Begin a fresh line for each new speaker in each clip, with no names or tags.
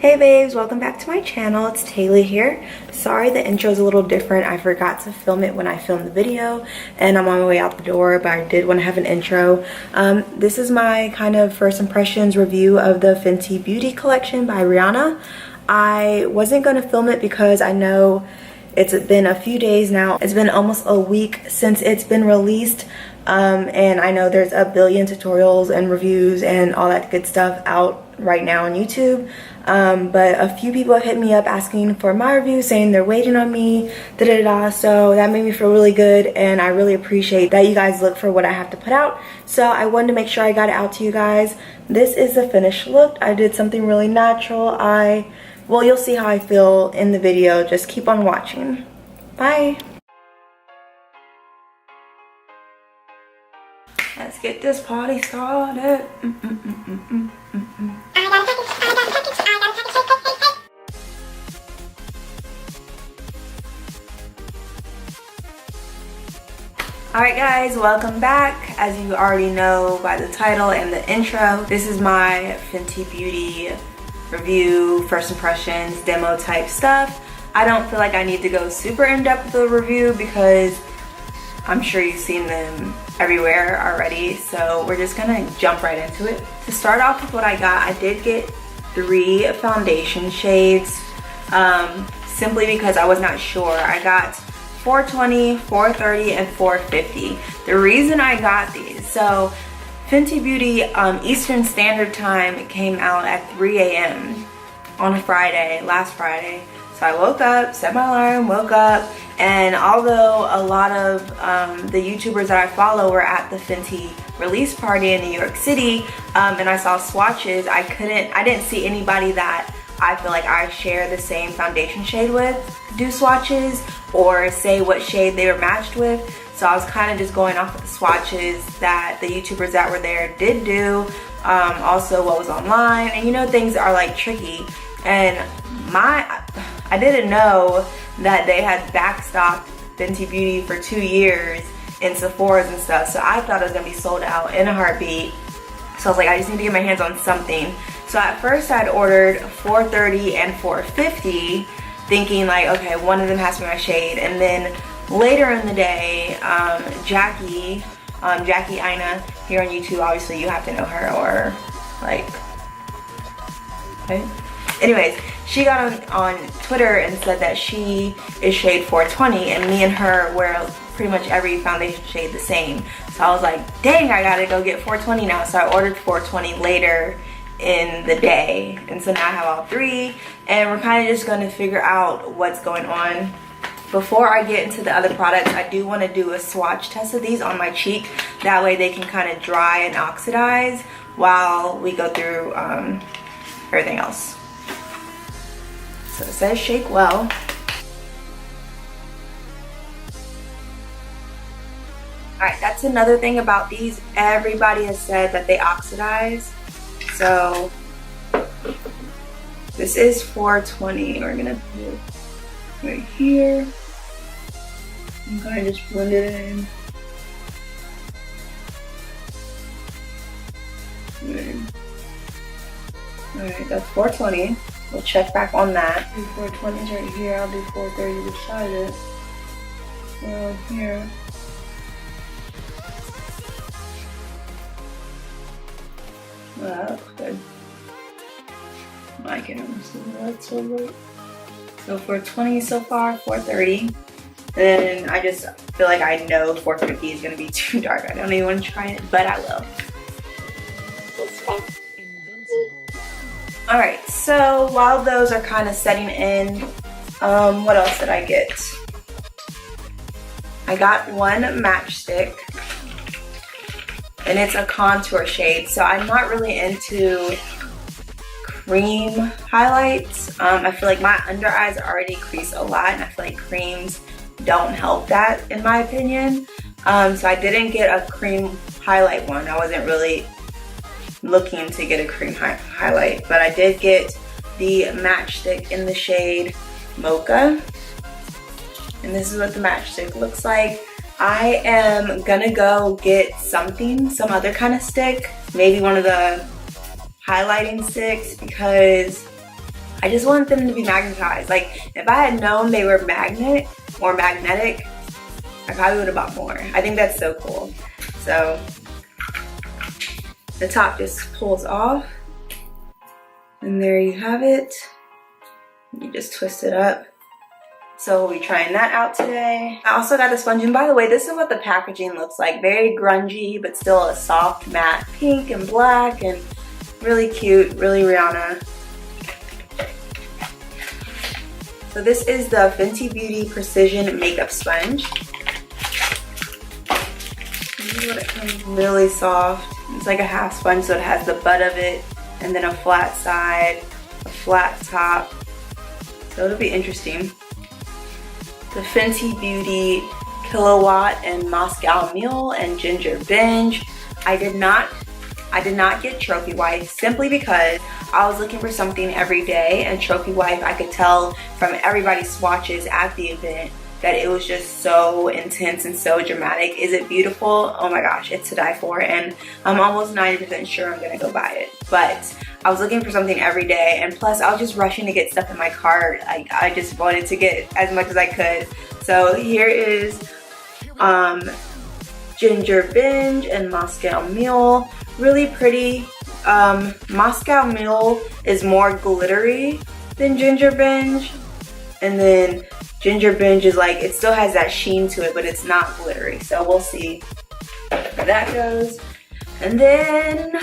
Hey babes, welcome back to my channel. It's Ttaylie here. Sorry the intro is a little different. I forgot to film it when I filmed the video and I'm on my way out the door, but I did want to have an intro. This is my kind of first impressions review of the Fenty Beauty collection by Rihanna. I wasn't going to film it because I know it's been a few days now. It's been almost a week since it's been released. And I know there's a billion tutorials and reviews and all that good stuff out right now on YouTube. But a few people hit me up asking for my review, saying they're waiting on me, so that made me feel really good, and I really appreciate that you guys look for what I have to put out. So I wanted to make sure I got it out to you guys. This is the finished look. I did something really natural. Well, you'll see how I feel in the video. Just keep on watching. Bye. Let's get this party started. Alright guys, welcome back. As you already know by the title and the intro, this is my Fenty Beauty review, first impressions, demo type stuff. I don't feel like I need to go super in-depth with the review because I'm sure you've seen them everywhere already, so we're just gonna jump right into it. To start off with what I got, I did get 3 foundation shades, simply because I was not sure. I got 420, 430, and 450. The reason I got these, so Fenty Beauty Eastern Standard Time came out at 3 a.m. on a Friday, last Friday. So I woke up, set my alarm, woke up, and although a lot of the YouTubers that I follow were at the Fenty release party in New York City, and I saw swatches, I didn't see anybody that I feel like I share the same foundation shade with do swatches or say what shade they were matched with. So I was kind of just going off of the swatches that the YouTubers that were there did do, also what was online, and you know, things are like tricky. And I didn't know that they had backstocked Fenty Beauty for 2 years in Sephora's and stuff, so I thought it was gonna be sold out in a heartbeat. So I was like, I just need to get my hands on something. So at first I'd ordered 430 and 450, thinking like, okay, one of them has to be my shade. And then later in the day, Jackie Aina here on YouTube, obviously you have to know her, or like, okay. Anyways, she got on Twitter and said that she is shade 420, and me and her wear pretty much every foundation shade the same. So I was like, dang, I gotta go get 420 now. So I ordered 420 later in the day, and so now I have all 3, and we're kind of just going to figure out what's going on. Before I get into the other products, I do want to do a swatch test of these on my cheek. That way they can kind of dry and oxidize while we go through everything else. So it says shake well. Alright, that's another thing about these. Everybody has said that they oxidize. So this is 420. We're gonna put it right here. I'm gonna just blend it in. Alright, that's 420. We'll check back on that. 420 is right here. I'll do 430 beside it. So here. Well, that looks good. I can almost see that so right. So 420 so far, 430. Then I just feel like I know 450 is gonna be too dark. I don't even want to try it, but I will. Alright, so while those are kind of setting in, what else did I get? I got one matchstick, and it's a contour shade. So I'm not really into cream highlights. I feel like my under eyes are already creased a lot, and I feel like creams don't help that in my opinion. So I didn't get a cream highlight one. I wasn't really looking to get a cream highlight, but I did get the matchstick in the shade Mocha, and this is what the matchstick looks like. I am gonna go get some other kind of stick, maybe one of the highlighting sticks, because I just want them to be magnetized. Like, if I had known they were magnetic, I probably would have bought more. I think that's so cool. So the top just pulls off, and there you have it. You just twist it up. So we'll be trying that out today. I also got a sponge, and by the way, this is what the packaging looks like. Very grungy, but still a soft matte pink and black, and really cute, really Rihanna. So this is the Fenty Beauty Precision Makeup Sponge. This is what it comes, really soft. It's like a half sponge, so it has the butt of it, and then a flat side, a flat top. So it'll be interesting. The Fenty Beauty Kilowatt and Moscow Mule and Ginger Binge. I did not get Trophy Wife simply because I was looking for something every day, and Trophy Wife, I could tell from everybody's swatches at the event that it was just so intense and so dramatic. Is it beautiful? Oh my gosh, it's to die for, and I'm almost 90% sure I'm gonna go buy it. But I was looking for something every day, and plus I was just rushing to get stuff in my cart. I just wanted to get as much as I could. So here is Ginger Binge and Moscow Mule. Really pretty. Moscow Mule is more glittery than Ginger Binge, and then Ginger Binge is like, it still has that sheen to it, but it's not glittery. So we'll see how that goes. And then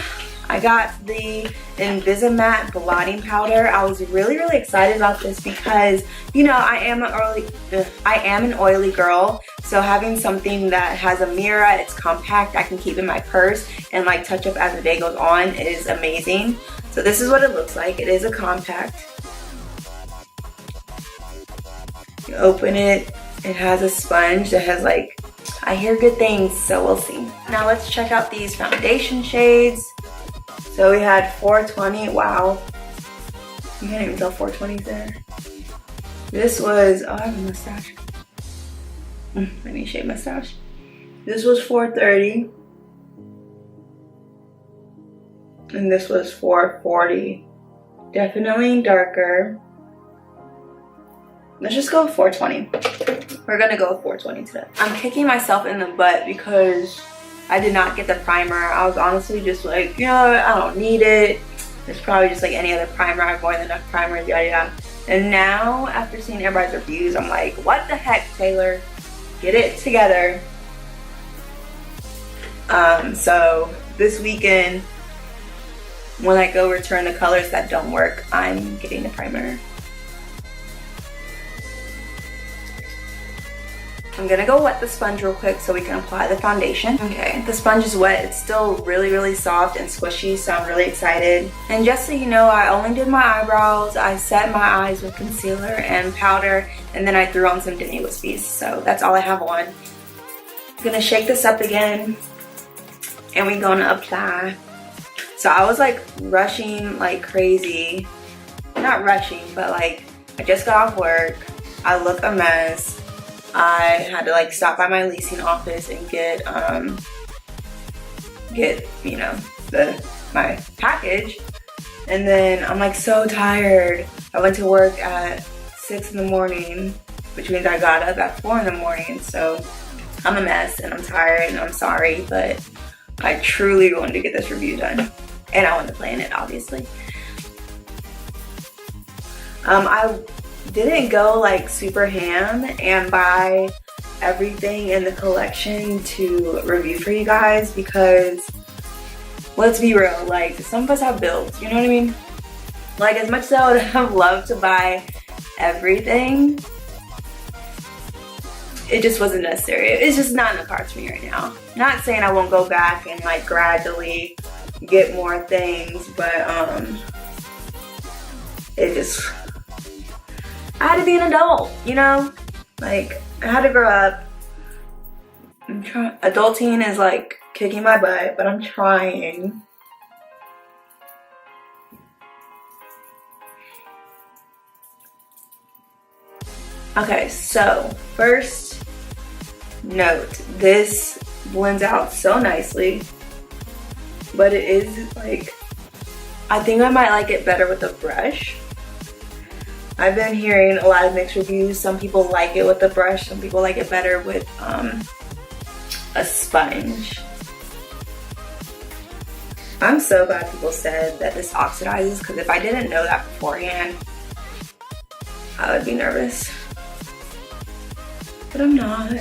I got the Invisimatte blotting powder. I was really excited about this because, you know, I am an oily girl, so having something that has a mirror, it's compact, I can keep in my purse and like touch up as the day goes on is amazing. So this is what it looks like. It is a compact. You open it, it has a sponge that has like, I hear good things, so we'll see. Now let's check out these foundation shades. So we had 420, wow. You can't even tell 420's there. This was, oh, I have a mustache. Let me shave mustache. This was 430. And this was 440. Definitely darker. Let's just go with 420. We're gonna go with 420 today. I'm kicking myself in the butt because I did not get the primer. I was honestly just like, you know, I don't need it. It's probably just like any other primer. I have more than enough primers, yada yada. And now, after seeing everybody's reviews, I'm like, what the heck, Taylor? Get it together. So this weekend, when I go return the colors that don't work, I'm getting the primer. I'm gonna go wet the sponge real quick so we can apply the foundation. Okay, the sponge is wet. It's still really soft and squishy, so I'm really excited. And just so you know, I only did my eyebrows. I set my eyes with concealer and powder, and then I threw on some Denny Wispies. So that's all I have on. I'm gonna shake this up again, and we're gonna apply. So I was like rushing like crazy. Not rushing, but like I just got off work. I look a mess. I had to like stop by my leasing office and get you know, my package, and then I'm like so tired. I went to work at 6 in the morning, which means I got up at 4 in the morning. So I'm a mess and I'm tired and I'm sorry, but I truly wanted to get this review done, and I wanted to plan it, obviously. I didn't go like super ham and buy everything in the collection to review for you guys because, let's be real, like some of us have bills, you know what I mean? Like, as much as I would have loved to buy everything, it just wasn't necessary. It's just not in the cards for me right now. Not saying I won't go back and like gradually get more things, but it just, I had to be an adult, you know? Like, I had to grow up. I'm trying. Adulting is like kicking my butt, but I'm trying. Okay, so first note, this blends out so nicely, but it is like, I think I might like it better with a brush. I've been hearing a lot of mixed reviews. Some people like it with the brush, some people like it better with a sponge. I'm so glad people said that this oxidizes, because if I didn't know that beforehand, I would be nervous. But I'm not.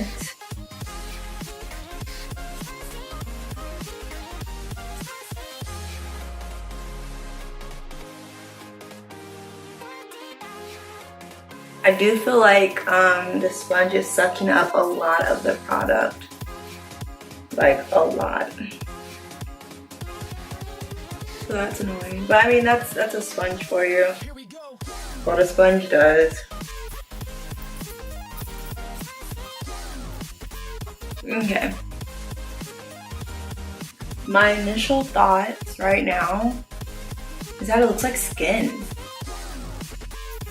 I do feel like the sponge is sucking up a lot of the product. Like a lot. So that's annoying. But I mean, that's a sponge for you. What a sponge does. Okay. My initial thoughts right now is that it looks like skin.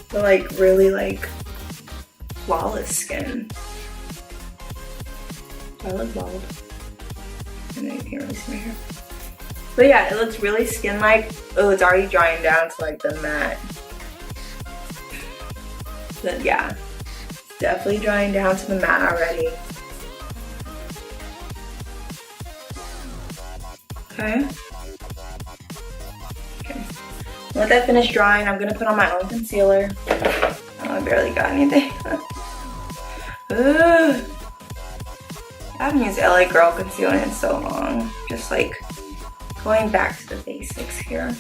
But like really like flawless skin. Do I look bald? I know you can't really see my hair. But yeah, it looks really skin-like. Oh, it's already drying down to like the matte. But yeah, definitely drying down to the matte already. Okay. Let that finish drying. I'm gonna put on my own concealer. Oh, I barely got anything. I haven't used LA Girl concealer in so long. Just like going back to the basics here.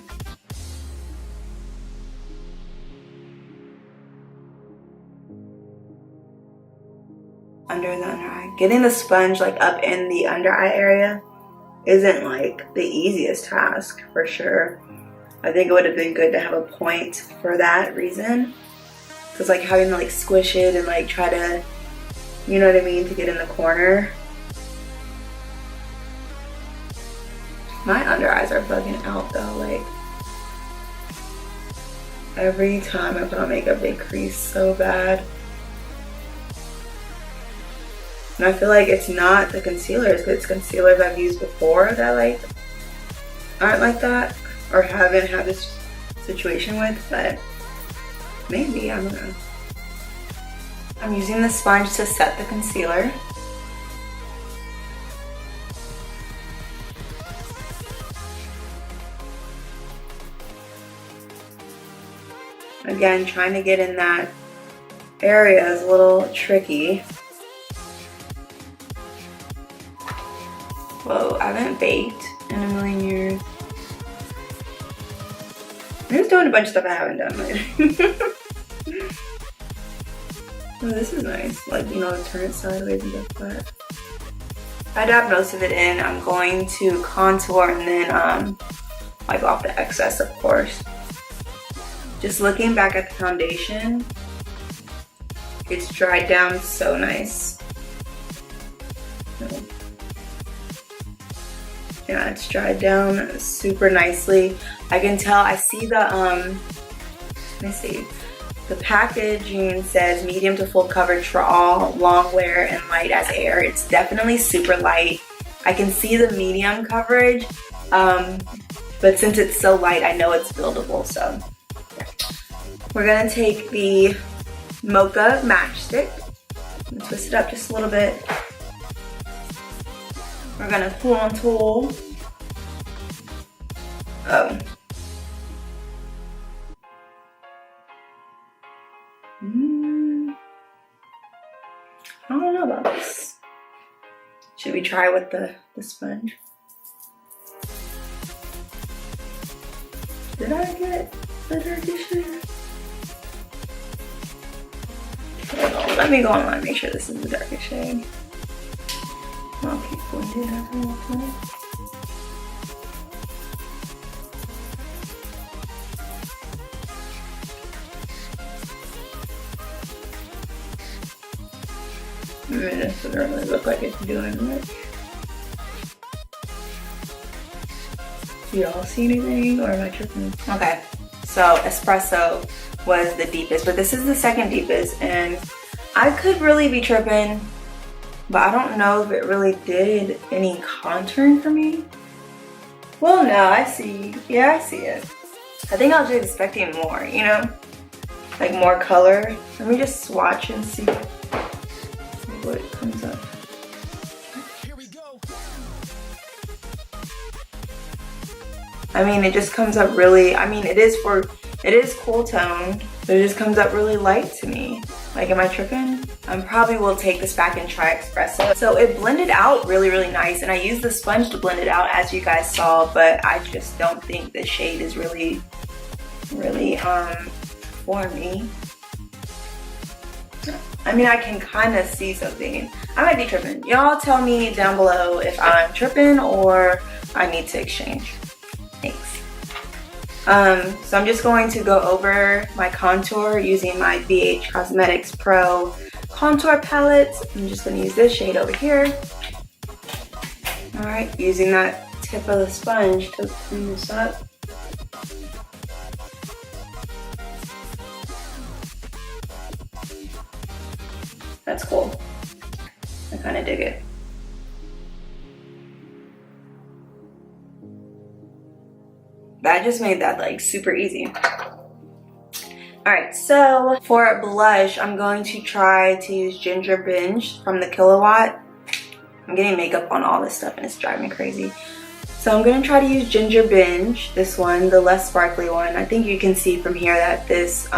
Under the under eye. Getting the sponge like up in the under eye area isn't like the easiest task for sure. I think it would have been good to have a point for that reason. Cause like having to like squish it and like try to, you know what I mean, to get in the corner. My under eyes are bugging out though, like every time I put on makeup they crease so bad. And I feel like it's not the concealers, but it's concealers I've used before that like aren't like that. Or haven't had this situation with, but maybe, I don't know. I'm using the sponge to set the concealer. Again, trying to get in that area is a little tricky. Whoa, I haven't baked in a million years. I'm just doing a bunch of stuff I haven't done later. Oh, this is nice. Like, you know, turn it sideways and stuff like that. I dab most of it in. I'm going to contour and then wipe off the excess, of course. Just looking back at the foundation, it's dried down so nice. Yeah, it's dried down super nicely. I can tell, I see the, let me see. The packaging says medium to full coverage for all, long wear and light as air. It's definitely super light. I can see the medium coverage, but since it's so light, I know it's buildable, so. We're gonna take the Mocha matchstick and twist it up just a little bit. We're gonna contour. Oh. I don't know about this. Should we try with the sponge? Did I get the darkest shade? Hold on, let me go online and make sure this is the darkest shade. I'll keep pointing at the whole time. This doesn't really look like it's doing much. Do y'all see anything, or am I tripping? Okay, so espresso was the deepest, but this is the second deepest, and I could really be tripping, but I don't know if it really did any contouring for me. Well, no, I see. Yeah, I see it. I think I was just expecting more, you know? like more color. Let me just swatch and see what comes up. I mean, it just comes up really, I mean, it is cool toned, but it just comes up really light to me. Like, am I tripping? I probably will take this back and try espresso. So it blended out really, really nice, and I used the sponge to blend it out, as you guys saw, but I just don't think the shade is really for me. I mean, I can kind of see something. I might be tripping. Y'all tell me down below if I'm tripping or I need to exchange. Thanks. So I'm just going to go over my contour using my BH Cosmetics Pro contour palette. I'm just going to use this shade over here. Alright, using that tip of the sponge to clean this up. That's cool. I kind of dig it. That just made that like super easy. Alright, so for blush, I'm going to try to use Ginger Binge from the Kilowatt. I'm getting makeup on all this stuff and it's driving me crazy. So I'm going to try to use Ginger Binge, this one, the less sparkly one. I think you can see from here that this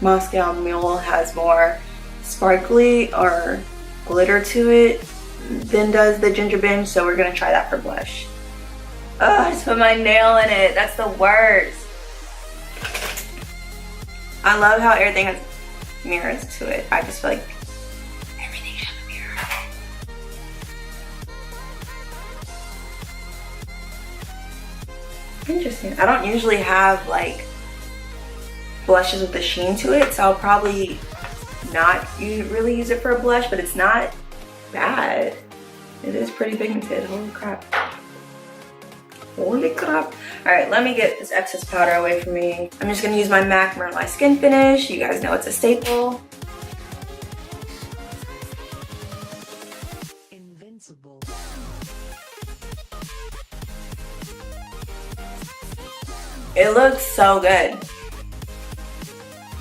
Moscow Mule has more sparkly or glitter to it than does the Ginger Binge, so we're going to try that for blush. Oh, I just put my nail in it. That's the worst. I love how everything has mirrors to it. I just feel like everything has a mirror. Interesting. I don't usually have like blushes with the sheen to it, so I'll probably not really use it for a blush, but it's not bad. It is pretty pigmented. Holy crap. Holy crap. Alright, let me get this excess powder away from me. I'm just gonna use my MAC Merlot Skin Finish. You guys know it's a staple. Invincible. It looks so good.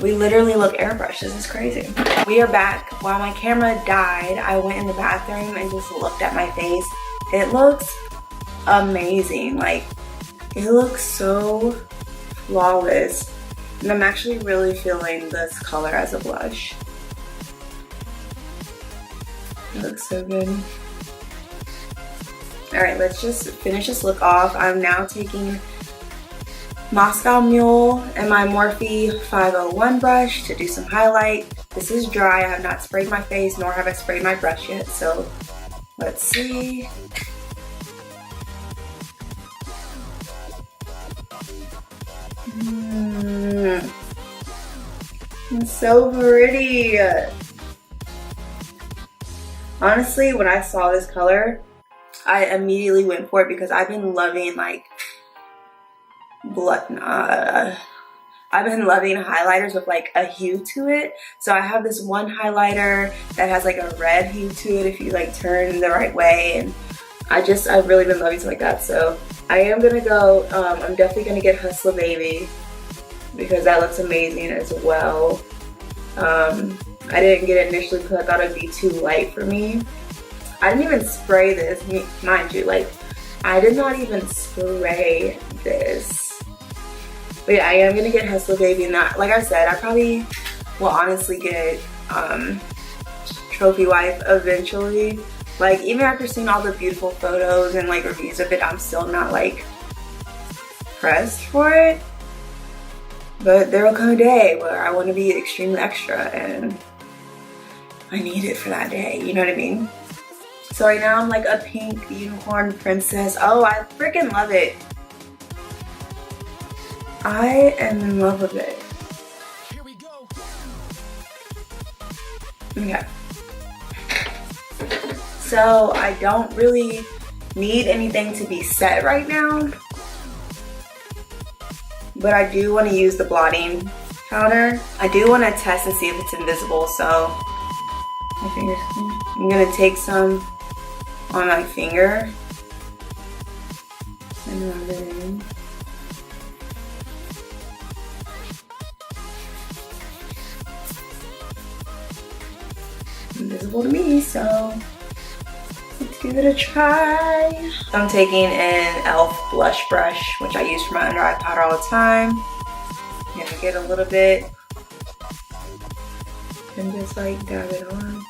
We literally look airbrushed. This is crazy. We are back. While my camera died, I went in the bathroom and just looked at my face. It looks amazing. Like, it looks so flawless. And I'm actually really feeling this color as a blush. It looks so good. Alright, let's just finish this look off. I'm now taking Moscow Mule and my Morphe 501 brush to do some highlight. This is dry. I have not sprayed my face, nor have I sprayed my brush yet, so let's see. It's so pretty. Honestly, when I saw this color, I immediately went for it because I've been loving like I've been loving highlighters with like a hue to it. So I have this one highlighter that has like a red hue to it if you like turn the right way, and I've really been loving something like that. So I am gonna go, I'm definitely gonna get Hustler Baby because that looks amazing as well. I didn't get it initially because I thought it'd be too light for me. I didn't even spray this, mind you, like I did not even spray this. But yeah, I am gonna get Hustler Baby, and that, like I said, I probably will honestly get Trophy Wife eventually. Like, even after seeing all the beautiful photos and like reviews of it, I'm still not like pressed for it. But there will come a day where I want to be extremely extra and I need it for that day, you know what I mean? So right now I'm like a pink unicorn princess. Oh, I freaking love it. I am in love with it. Here we go. Okay. So I don't really need anything to be set right now, but I do want to use the blotting powder. I do want to test and see if it's invisible, so my fingers, I'm gonna take some on my finger and rub it in. comfortable to me, so let's give it a try. So I'm taking an e.l.f. blush brush, which I use for my under eye powder all the time. I'm gonna get a little bit and just like dab it on.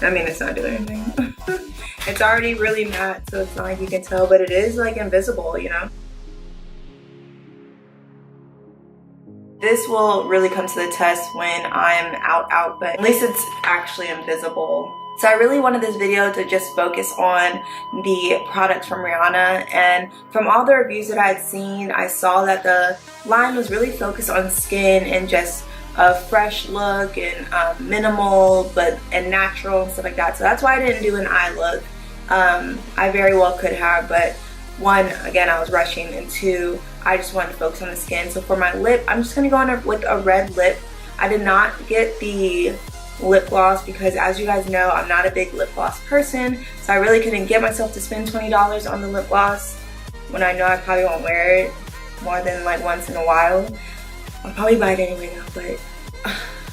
I mean, it's not doing anything. It's already really matte, so it's not like you can tell, but it is like invisible, you know? This will really come to the test when I'm out, but at least it's actually invisible. So I really wanted this video to just focus on the products from Rihanna, and from all the reviews that I had seen, I saw that the line was really focused on skin and just a fresh look and minimal and natural and stuff like that. So that's why I didn't do an eye look. I very well could have, but one, again, I was rushing, and two, I just wanted to focus on the skin. So for my lip, I'm just gonna go on with a red lip. I did not get the lip gloss because, as you guys know, I'm not a big lip gloss person, so I really couldn't get myself to spend $20 on the lip gloss when I know I probably won't wear it more than like once in a while. I'll probably buy it anyway though, but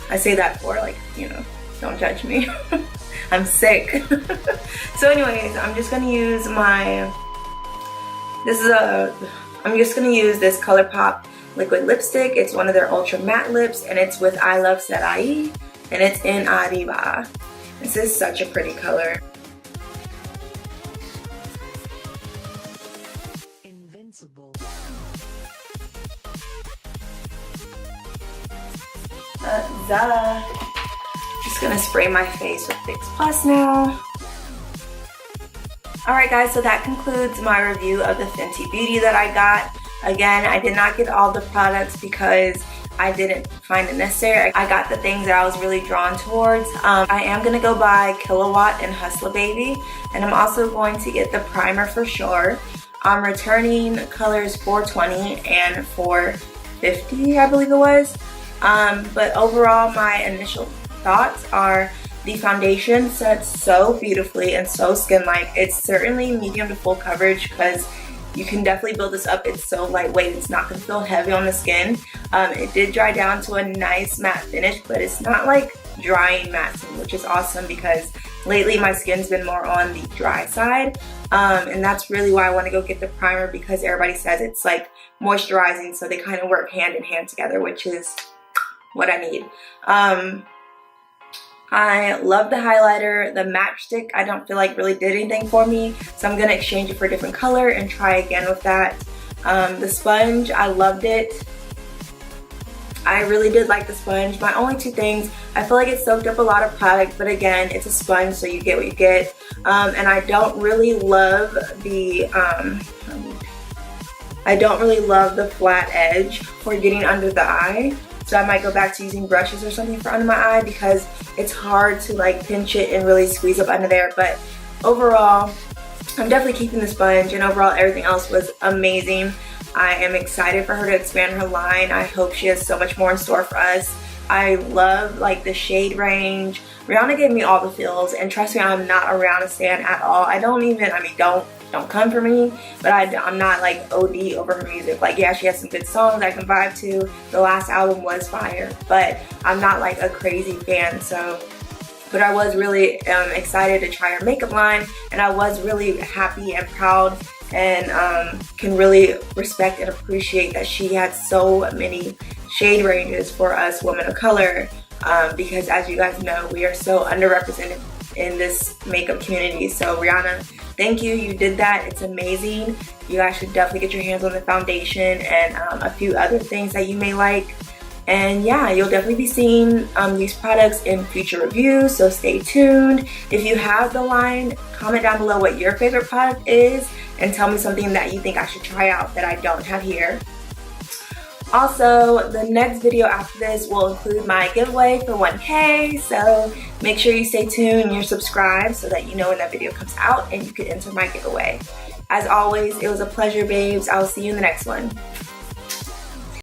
I say that for, like, you know, don't judge me. I'm sick. So anyways, I'm just gonna use I'm just gonna use this ColourPop liquid lipstick. It's one of their ultra matte lips, and it's with I Love ttaylie, and it's in Arriba. This is such a pretty color. Invincible. Just gonna spray my face with Fix Plus now. Alright guys, so that concludes my review of the Fenty Beauty that I got. Again, I did not get all the products because I didn't find it necessary. I got the things that I was really drawn towards. I am going to go buy Kilowatt and Hustler Baby, and I'm also going to get the primer for sure. I'm returning colors 420 and 450, I believe it was. But overall, my initial thoughts are the foundation sets so beautifully and so skin-like. It's certainly medium to full coverage because you can definitely build this up. It's so lightweight, it's not going to feel heavy on the skin. It did dry down to a nice matte finish, but it's not like drying matte, which is awesome because lately my skin's been more on the dry side. And that's really why I want to go get the primer, because everybody says it's like moisturizing, so they kind of work hand in hand together, which is what I need. I love the highlighter. The matchstick I don't feel like really did anything for me, so I'm gonna exchange it for a different color and try again with that. The sponge, I loved it. I really did like the sponge. My only two things, I feel like it soaked up a lot of product, but again, it's a sponge, so you get what you get. And I don't really love the flat edge for getting under the eye. So I might go back to using brushes or something for under my eye because it's hard to like pinch it and really squeeze up under there. But overall, I'm definitely keeping the sponge, and overall everything else was amazing. I am excited for her to expand her line. I hope she has so much more in store for us. I love like the shade range. Rihanna gave me all the feels, and trust me, I'm not a Rihanna stan at all. Don't come for me, but I'm not like OD over her music. Like, yeah, she has some good songs I can vibe to. The last album was fire, but I'm not like a crazy fan. So, but I was really excited to try her makeup line, and I was really happy and proud, and can really respect and appreciate that she had so many shade ranges for us women of color, because as you guys know, we are so underrepresented in this makeup community. So Rihanna, thank you, you did that. It's amazing. You guys should definitely get your hands on the foundation and a few other things that you may like. And yeah, you'll definitely be seeing these products in future reviews, so stay tuned. If you have the line, comment down below what your favorite product is and tell me something that you think I should try out that I don't have here. Also, the next video after this will include my giveaway for 1K, so make sure you stay tuned and you're subscribed so that you know when that video comes out and you can enter my giveaway. As always, it was a pleasure, babes. I will see you in the next one.